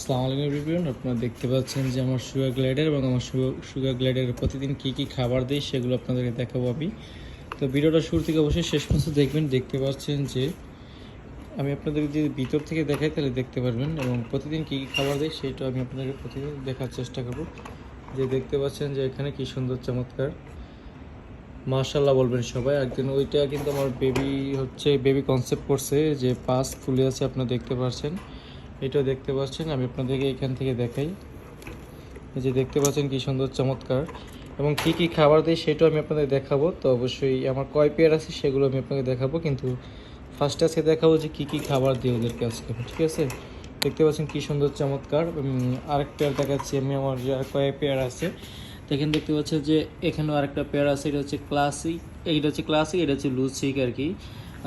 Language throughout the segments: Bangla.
আসসালামু আলাইকুম এভরিওয়ান, আপনারা দেখতে পাচ্ছেন যে আমার সুগার গ্লাইডার এবং আমার সুগার গ্লাইডারের প্রতিদিন কী কী খাবার দিই সেগুলো আপনাদেরকে দেখাবো আমি। তো ভিডিওটা শুরু থেকে অবশ্যই শেষ পর্যন্ত দেখবেন। দেখতে পাচ্ছেন যে আমি আপনাদেরকে যদি ভিতর থেকে দেখাই তাহলে দেখতে পারবেন, এবং প্রতিদিন কী কী খাবার দিই সেটা আমি আপনাদেরকে প্রতিদিন দেখার চেষ্টা করব। যে দেখতে পাচ্ছেন যে এখানে কী সুন্দর চমৎকার, মাশাআল্লাহ বলবেন সবাই। একদিন ওইটা কিন্তু আমার বেবি কনসেপ্ট করছে, যে পাস ফুলে আছে আপনারা দেখতে পাচ্ছেন। এটাও দেখতে পাচ্ছেন, আমি আপনাদেরকে এখান থেকে দেখাই। এই যে দেখতে পাচ্ছেন কি সুন্দর চমৎকার, এবং কি কি খাবার দেয় সেটাও আমি আপনাদের দেখাবো। তো অবশ্যই আমার কয় পেয়ার আছে সেগুলো আমি আপনাকে দেখাবো, কিন্তু ফার্স্টে আজকে দেখাবো যে কি কি খাবার দিই ওদেরকে আজকে, ঠিক আছে? দেখতে পাচ্ছেন কি সুন্দর চমৎকার। আরেক পেয়ার দেখাচ্ছি আমি, আমার যে আর কয় পেয়ার আছে। তো এখানে দেখতে পাচ্ছেন যে এখানেও আরেকটা পেয়ার আছে, এটা হচ্ছে ক্লাসিক, এটা হচ্ছে লুচিক আর কি।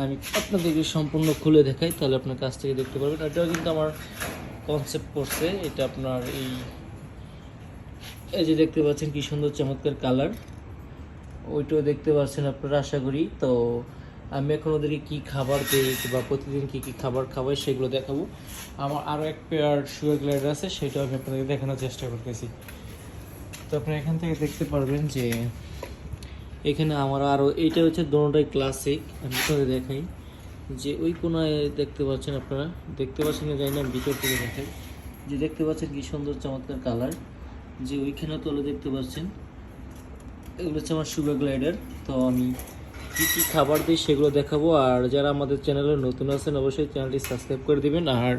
আমি আপনাদেরকে সম্পূর্ণ খুলে দেখাই, তাহলে আপনার কাছ থেকে দেখতে পারবেন। এটাও কিন্তু আমার কনসেপ্ট করছে, এটা আপনার এই যে দেখতে পাচ্ছেন কি সুন্দর চমৎকার কালার, ওইটাও দেখতে পাচ্ছেন আপনারা আশা করি। তো আমি এখন ওদেরকে কী খাবার দিই বা প্রতিদিন কী কী খাবার খাওয়াই সেগুলো দেখাবো। আমার আরও এক পেয়ার সুগার গ্লাইডার আছে, সেটাও আমি আপনাদেরকে দেখানোর চেষ্টা করতেছি। তো আপনারা এখান থেকে দেখতে পারবেন যে এখানে আমার আরও, এইটা হচ্ছে দোনোটাই ক্লাসিক। আমি আপনাদের দেখাই যে ওই কোনায় দেখতে পাচ্ছেন, আপনারা দেখতে পাচ্ছেন জানি না, ভিতর থেকে দেখাই। যে দেখতে পাচ্ছেন কি সুন্দর চমৎকার কালার, যে ওইখানে তোলে দেখতে পাচ্ছেন, এগুলো হচ্ছে আমার সুগার গ্লাইডার। তো আমি কী কী খাবার দিই সেগুলো দেখাবো। আর যারা আমাদের চ্যানেলে নতুন আছেন অবশ্যই চ্যানেলটি সাবস্ক্রাইব করে দিবেন, আর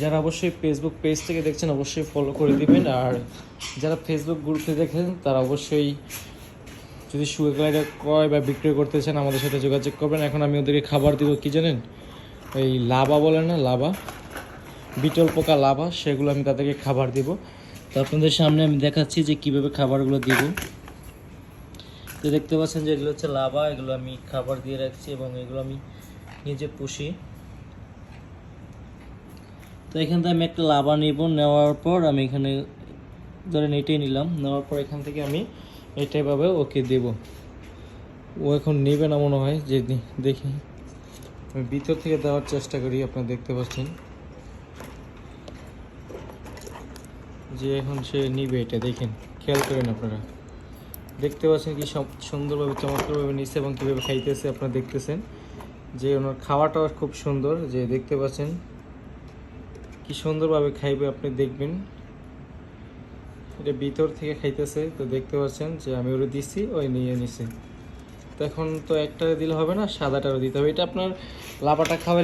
যারা অবশ্যই ফেসবুক পেজ থেকে দেখছেন অবশ্যই ফলো করে দিবেন, আর যারা ফেসবুক গ্রুপে দেখেন তারা অবশ্যই যদি সুগার গ্লাইডার ক্রয় বা বিক্রয় করতে চান আমাদের সাথে যোগাযোগ করবেন। এখন আমি ওদেরকে খাবার দিব কি জানেন, এই লাভা বলে না, লাভা, বিটল পোকা লাভা, সেগুলো আমি তাদেরকে খাবার দিব। তো আপনাদের সামনে আমি দেখাচ্ছি যে কীভাবে খাবারগুলো দিব। তো দেখতে পাচ্ছেন যে এগুলো হচ্ছে লাভা, এগুলো আমি খাবার দিয়ে রাখছি এবং এগুলো আমি নিজে পুষি। তো এখান থেকে আমি একটা লাভা নেব, নেওয়ার পর আমি এখানে ধরেন এটাই নিলাম, নেওয়ার পর এখান থেকে আমি এটাইভাবে ওকে দেব। ও এখন নেবে না মনে হয়, যে দেখি আমি ভিতর থেকে দেওয়ার চেষ্টা করি। আপনারা দেখতে পাচ্ছেন যে এখন সে নিবে, এটা দেখেন, খেয়াল করেন আপনারা। দেখতে পাচ্ছেন কি সুন্দরভাবে চমৎকারভাবে নিচ্ছে এবং কীভাবে খাইতেছে আপনারা দেখতেছেন, যে ওনার খাওয়াটাও খুব সুন্দর। যে দেখতে পাচ্ছেন কি সুন্দরভাবে খাইবে, আপনি দেখবেন। এটা ভিতর থেকে খাইতেছে, তো দেখতে পাচ্ছেন যে আমি ওরে দিচ্ছি, ওই নিয়ে নিছে। তো এখন তো একটা দিলে হবে না, সাদাটারও দিতে হবে। এটা আপনার লাভাটা খাওয়ালে